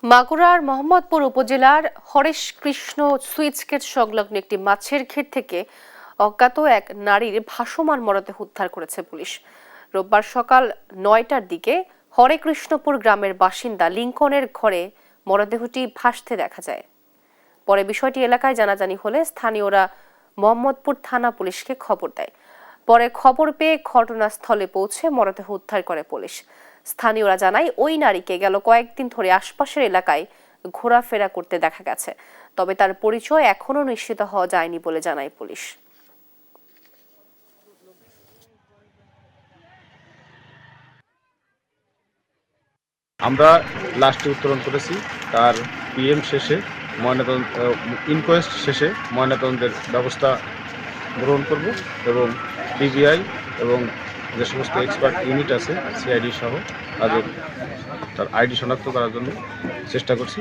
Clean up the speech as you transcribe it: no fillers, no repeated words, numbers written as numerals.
মাগুরার মোহাম্মদপুর উপজেলার হরেশ Krishna switch gate সংলগ্ন একটি মাছের ঘের থেকে অজ্ঞাত এক নারীর ভাসমান মরদেহ উদ্ধার করেছে পুলিশ। রোববার সকাল ৯টার দিকে হরেকৃষ্ণপুর গ্রামের বাসিন্দা লিঙ্কনের ঘরে মরদেহটি ভাসতে দেখা যায়। পরে বিষয়টি এলাকায় জানাজানি হলে স্থানীয়রা মোহাম্মদপুর থানা পুলিশকে খবর দেয়। পরে খবর পেয়ে ঘটনাস্থলে পৌঁছে মরদেহ উদ্ধার করে পুলিশ। স্থানীয়রা জানায় ওই নারীকে গেল কয়েকদিন ধরে আশপাশের এলাকায় ঘোরাফেরা করতে দেখা গেছে, তবে তার পরিচয় এখনো নিশ্চিত হওয়া যায়নি বলে জানায় পুলিশ। আমরা লাশটি উত্তোলন করেছি। তার পিএম শেষে ময়নাতদন্ত ইনকোয়েস্ট শেষে ময়নাতদন্তের ব্যবস্থা গ্রহণ করব এবং ডিবিআই এবং যে সমস্ত এক্সপার্ট ইউনিট আছে সিআইডি সহ তার আইডি শনাক্ত করার জন্য চেষ্টা করছি।